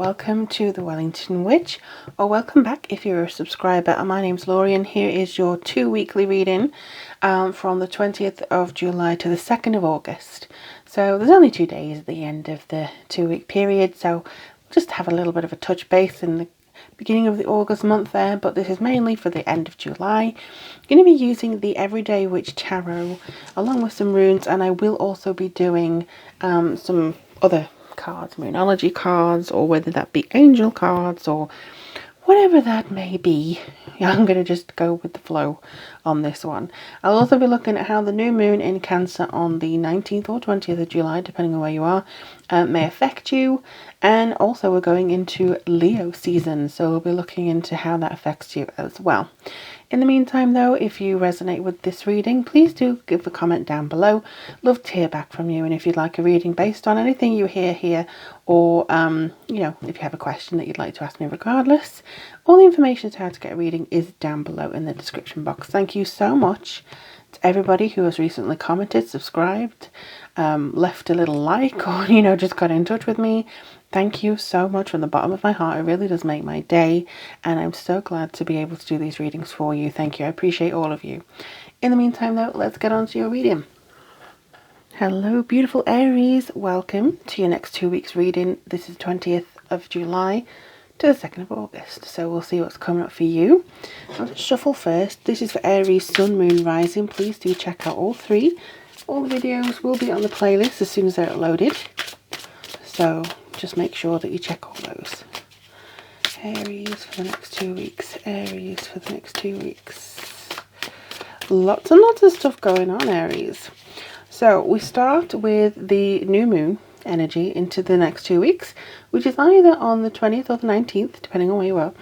welcome to the Wellington Witch, or welcome back if you're a subscriber. My name's Laurie and here is your 2 weekly reading from the 20th of July to the 2nd of August. So there's only 2 days at the end of the 2-week period, so we'll just have a little bit of a touch base in the beginning of the August month there, but this is mainly for the end of July. I'm going to be using the Everyday Witch Tarot along with some runes, and I will also be doing some other cards, moonology cards, or whether that be angel cards or whatever that may be. I'm going to just go with the flow on this one. I'll also be looking at how the new moon in Cancer on the 19th or 20th of July, depending on where you are, may affect you. And also we're going into Leo season, so we'll be looking into how that affects you as well. In the meantime though, if you resonate with this reading, please do give a comment down below. Love to hear back from you, and if you'd like a reading based on anything you hear here, or you know, if you have a question that you'd like to ask me regardless, all the information to how to get a reading is down below in the description box. Thank you so much to everybody who has recently commented, subscribed, left a little like, or you know, just got in touch with me. Thank you so much from the bottom of my heart. It really does make my day, and I'm so glad to be able to do these readings for you. Thank you. I appreciate all of you. In the meantime though, let's get on to your reading. Hello beautiful Aries, welcome to your next 2 weeks reading. This is 20th of July to the 2nd of August, so we'll see what's coming up for you. I'll just shuffle first. This is for Aries, Sun, Moon, Rising. Please do check out all three. All the videos will be on the playlist as soon as they're uploaded, so just make sure that you check all those. Aries for the next 2 weeks. Aries for the next 2 weeks. Lots and lots of stuff going on, Aries. So we start with the new moon energy into the next 2 weeks, which is either on the 20th or the 19th, depending on where you are.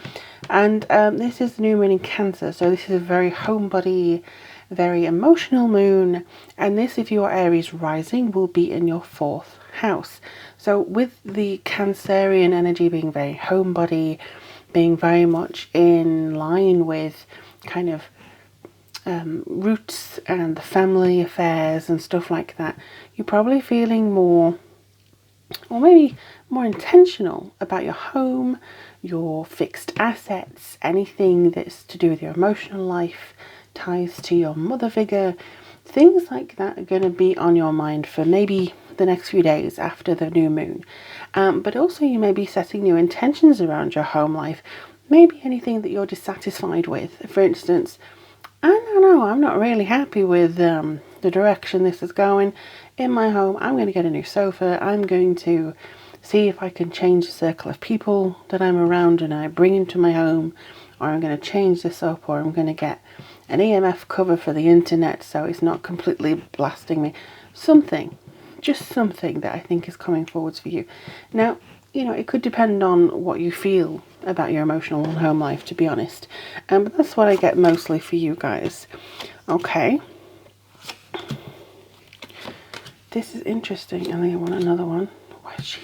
And this is the new moon in Cancer, so this is a very homebody, very emotional moon. And this, if you are Aries rising, will be in your 4th house. So with the Cancerian energy being very homebody, being very much in line with kind of roots and the family affairs and stuff like that, you're probably feeling more, or maybe more intentional about your home, your fixed assets, anything that's to do with your emotional life, ties to your mother figure. Things like that are going to be on your mind for maybe the next few days after the new moon. But also you may be setting new intentions around your home life. Maybe anything that you're dissatisfied with. For instance, I don't know, I'm not really happy with the direction this is going in my home. I'm going to get a new sofa. I'm going to see if I can change the circle of people that I'm around and I bring into my home, or I'm going to change this up, or I'm going to get an EMF cover for the internet so it's not completely blasting me. Something, just something that I think is coming forwards for you. Now, you know, it could depend on what you feel about your emotional and home life, to be honest. But that's what I get mostly for you guys. Okay. This is interesting. I think I want another one. Why is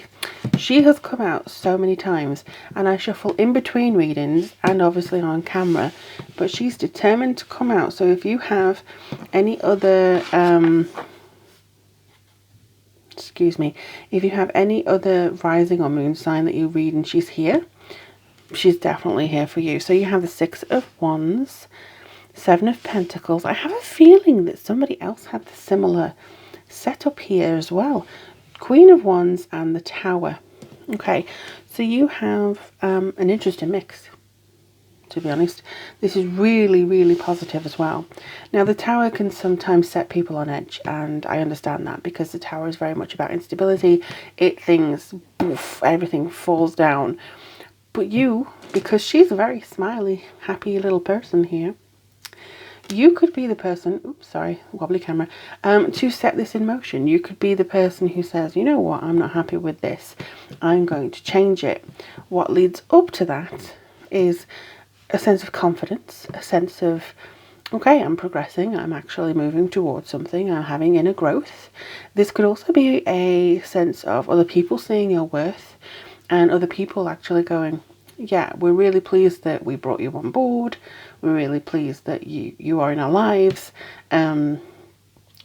she has come out so many times, and I shuffle in between readings and obviously on camera, but she's determined to come out. So if you have any other if you have any other rising or moon sign that you read and she's here, she's definitely here for you. So you have the 6 of Wands, 7 of Pentacles. I have a feeling that somebody else had the similar setup here as well. Queen of Wands and the Tower. Okay, so you have an interesting mix, to be honest. This is really, really positive as well. Now, the Tower can sometimes set people on edge, and I understand that, because the Tower is very much about instability. Everything falls down. But you, because she's a very smiley, happy little person here, you could be the person, oops, sorry, wobbly camera, to set this in motion. You could be the person who says, you know what, I'm not happy with this. I'm going to change it. What leads up to that is a sense of confidence, a sense of, okay, I'm progressing, I'm actually moving towards something, I'm having inner growth. This could also be a sense of other people seeing your worth, and other people actually going, yeah, we're really pleased that we brought you on board. We're really pleased that you are in our lives.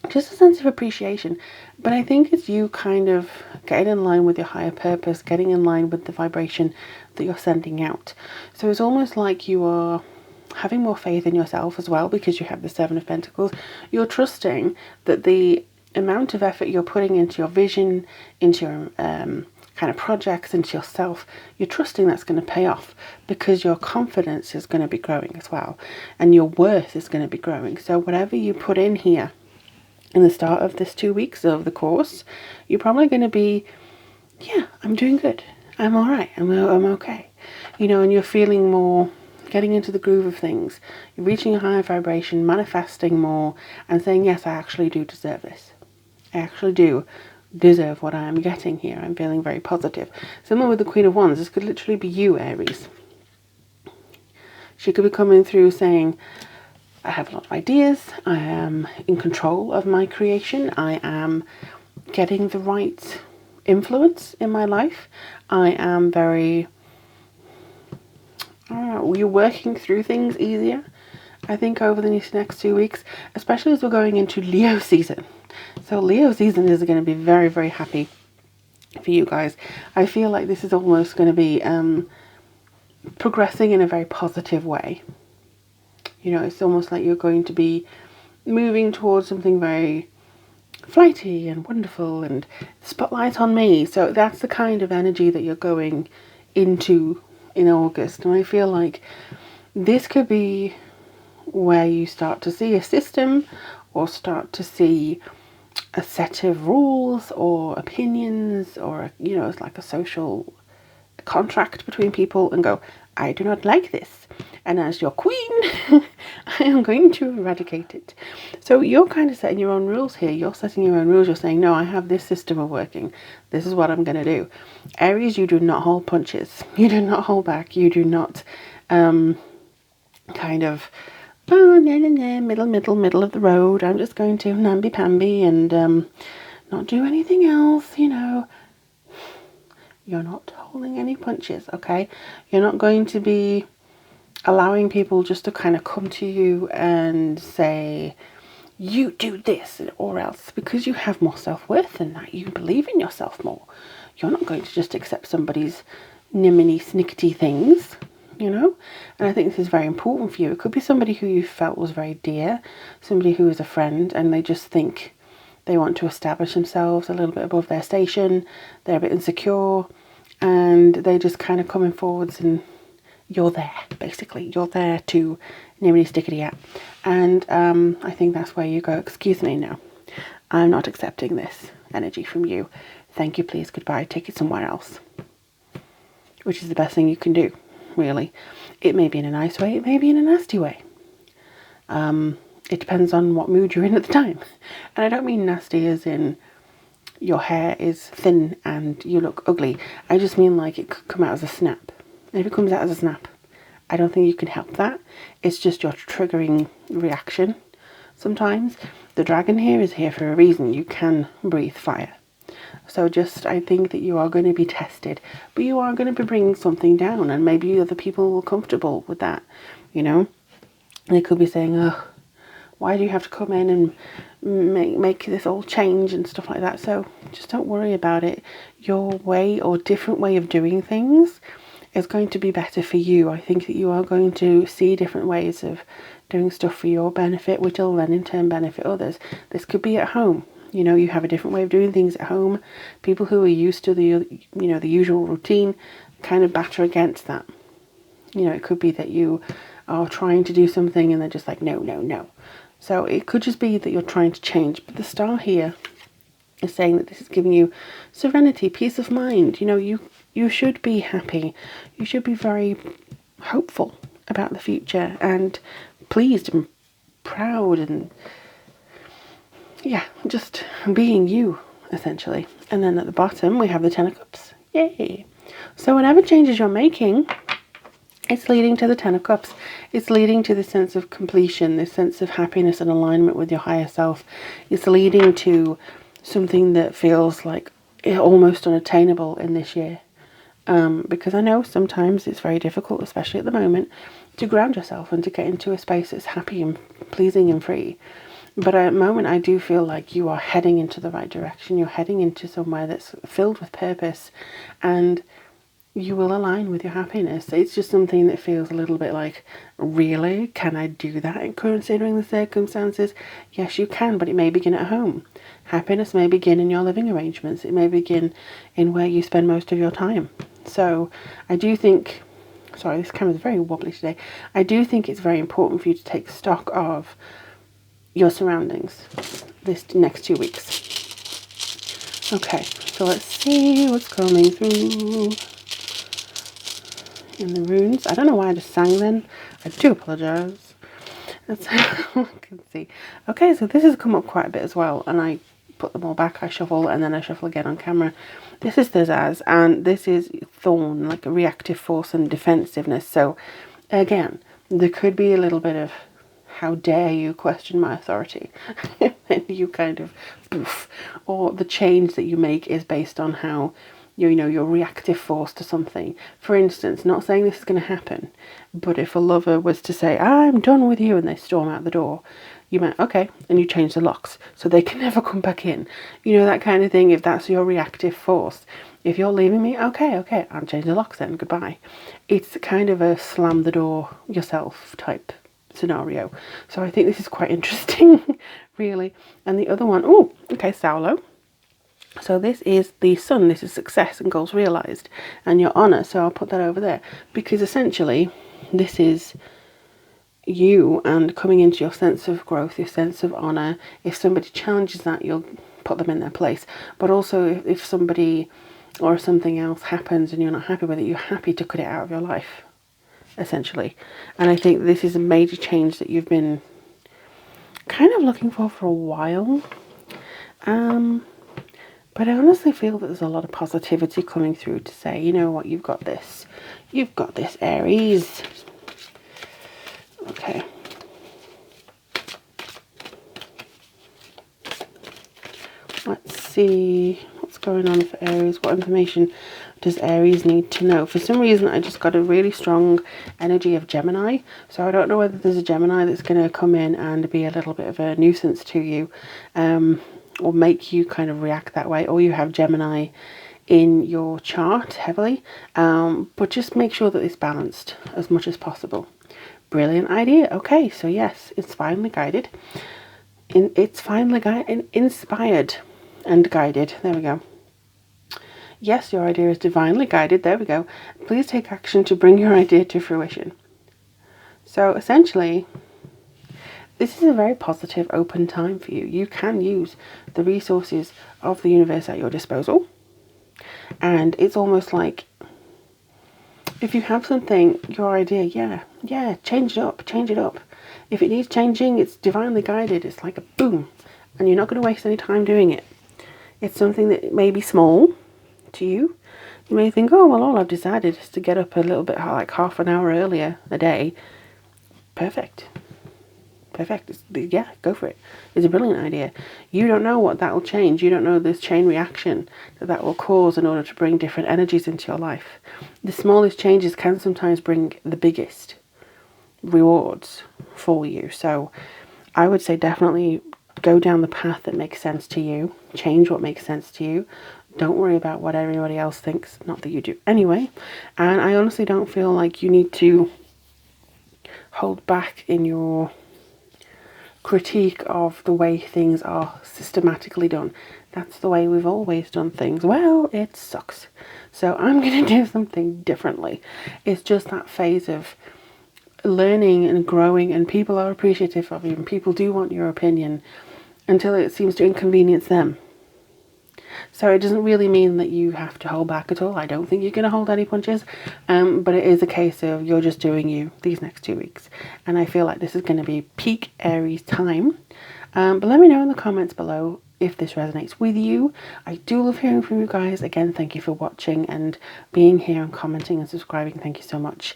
just a sense of appreciation. But I think it's you kind of getting in line with your higher purpose, getting in line with the vibration that you're sending out. So it's almost like you are having more faith in yourself as well, because you have the Seven of Pentacles. You're trusting that the amount of effort you're putting into your vision, into your kind of projects, into yourself, you're trusting that's going to pay off, because your confidence is going to be growing as well, and your worth is going to be growing. So whatever you put in here in the start of this 2 weeks of the course, you're probably going to be, yeah, I'm doing good, I'm all right, I'm okay, you know, and you're feeling more, getting into the groove of things. You're reaching a higher vibration, manifesting more, and saying, yes, I actually do deserve this. I actually do deserve what I am getting here. I'm feeling very positive. Similar with the Queen of Wands, this could literally be you, Aries. She could be coming through saying, I have a lot of ideas, I am in control of my creation, I am getting the right influence in my life, I am very, I don't know, you're working through things easier, I think, over the next 2 weeks, especially as we're going into Leo season. So Leo season is going to be very, very happy for you guys. I feel like this is almost going to be progressing in a very positive way. You know, it's almost like you're going to be moving towards something very flighty and wonderful and spotlight on me. So that's the kind of energy that you're going into in August. And I feel like this could be where you start to see a system, or start to see a set of rules or opinions, or, you know, it's like a social contract between people, and go, I do not like this, and as your queen I am going to eradicate it. So you're kind of setting your own rules here. You're setting your own rules. You're saying, no, I have this system of working, this is what I'm going to do. Aries, you do not hold punches, you do not hold back, you do not kind of, oh, middle of the road, I'm just going to namby-pamby and not do anything else, you know. You're not holding any punches, okay? You're not going to be allowing people just to kind of come to you and say, you do this or else, because you have more self-worth than that. You believe in yourself more. You're not going to just accept somebody's niminy snickety things, you know. And I think this is very important for you. It could be somebody who you felt was very dear, somebody who is a friend, and they just think they want to establish themselves a little bit above their station. They're a bit insecure, and they just kind of coming forwards, and you're there, basically. You're there to niminy stickety at. And I think that's where you go, excuse me, no, I'm not accepting this energy from you. Thank you, please, goodbye, take it somewhere else. Which is the best thing you can do, really. It may be in a nice way, it may be in a nasty way. It depends on what mood you're in at the time. And I don't mean nasty as in your hair is thin and you look ugly. I just mean like it could come out as a snap. And if it comes out as a snap, I don't think you can help that. It's just your triggering reaction sometimes. The dragon here is here for a reason. You can breathe fire. So just, I think that you are going to be tested, but you are going to be bringing something down, and maybe other people are comfortable with that, you know. They could be saying, oh, why do you have to come in and make this all change and stuff like that? So just don't worry about it. Your way or different way of doing things is going to be better for you. I think that you are going to see different ways of doing stuff for your benefit, which will then in turn benefit others. This could be at home. You know, you have a different way of doing things at home. People who are used to the, you know, the usual routine kind of batter against that. You know, it could be that you are trying to do something and they're just like, no, no, no. So it could just be that you're trying to change. But the star here is saying that this is giving you serenity, peace of mind. You know, you should be happy. You should be very hopeful about the future and pleased and proud and, yeah, just being you, essentially. And then at the bottom, we have the Ten of Cups. Yay! So whatever changes you're making, it's leading to the Ten of Cups. It's leading to this sense of completion, this sense of happiness and alignment with your higher self. It's leading to something that feels like almost unattainable in this year. Because I know sometimes it's very difficult, especially at the moment, to ground yourself and to get into a space that's happy and pleasing and free. But at the moment, I do feel like you are heading into the right direction. You're heading into somewhere that's filled with purpose, and you will align with your happiness. It's just something that feels a little bit like, really? Can I do that considering the circumstances? Yes, you can, but it may begin at home. Happiness may begin in your living arrangements. It may begin in where you spend most of your time. So I do think, sorry, this camera's very wobbly today. I do think it's very important for you to take stock of your surroundings this next 2 weeks. Okay, so let's see what's coming through in the runes. I don't know why I just sang then. I do apologise. That's I can see. Okay, so this has come up quite a bit as well, and I put them all back. I shuffle and then I shuffle again on camera. This is Thazaz, and this is Thorn, like a reactive force and defensiveness. So again, there could be a little bit of, how dare you question my authority? And you kind of poof. Or the change that you make is based on how your reactive force to something. For instance, not saying this is going to happen, but if a lover was to say, I'm done with you, and they storm out the door, you might, okay, and you change the locks so they can never come back in. That kind of thing. If that's your reactive force, if you're leaving me, okay, I'll change the locks then, goodbye. It's kind of a slam the door yourself type scenario. So I think this is quite interesting, really. And the other one, oh, okay, Saulo. So this is the sun. This is success and goals realized and your honor. So I'll put that over there, because essentially this is you and coming into your sense of growth, your sense of honor. If somebody challenges that, you'll put them in their place. But also if somebody or something else happens and you're not happy with it, you're happy to cut it out of your life, essentially. And I think this is a major change that you've been kind of looking for a while. But I honestly feel that there's a lot of positivity coming through to say, you know what, you've got this, Aries. Okay. Let's see what's going on for Aries. What information does Aries need to know? For some reason, I just got a really strong energy of Gemini. So I don't know whether there's a Gemini that's going to come in and be a little bit of a nuisance to you, or make you kind of react that way, or you have Gemini in your chart heavily. But just make sure that it's balanced as much as possible. Brilliant idea. Okay, so yes, it's finally guided. It's finally inspired and guided. There we go. Yes, your idea is divinely guided. There we go. Please take action to bring your idea to fruition. So essentially, this is a very positive, open time for you. You can use the resources of the universe at your disposal. And it's almost like, if you have something, your idea, yeah, change it up. If it needs changing, it's divinely guided. It's like a boom. And you're not going to waste any time doing it. It's something that may be small to you. You may think, oh, well, all I've decided is to get up a little bit, like half an hour earlier a day. Perfect. Yeah, go for it. It's a brilliant idea. You don't know what that will change. You don't know this chain reaction that will cause in order to bring different energies into your life. The smallest changes can sometimes bring the biggest rewards for you. So I would say definitely go down the path that makes sense to you. Change what makes sense to you. Don't worry about what everybody else thinks. Not that you do anyway. And I honestly don't feel like you need to hold back in your critique of the way things are systematically done. That's the way we've always done things. Well, it sucks. So I'm going to do something differently. It's just that phase of learning and growing, and people are appreciative of you, and people do want your opinion until it seems to inconvenience them. So it doesn't really mean that you have to hold back at all. I don't think you're going to hold any punches, but it is a case of you're just doing you these next 2 weeks. And I feel like this is going to be peak Aries time. But let me know in the comments below if this resonates with you. I do love hearing from you guys. Again, thank you for watching and being here and commenting and subscribing. Thank you so much.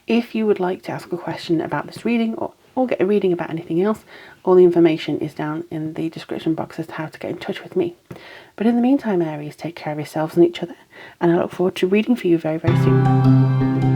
If you would like to ask a question about this reading, or get a reading about anything else, all the information is down in the description box as to how to get in touch with me. But in the meantime, Aries, take care of yourselves and each other, and I look forward to reading for you very, very soon.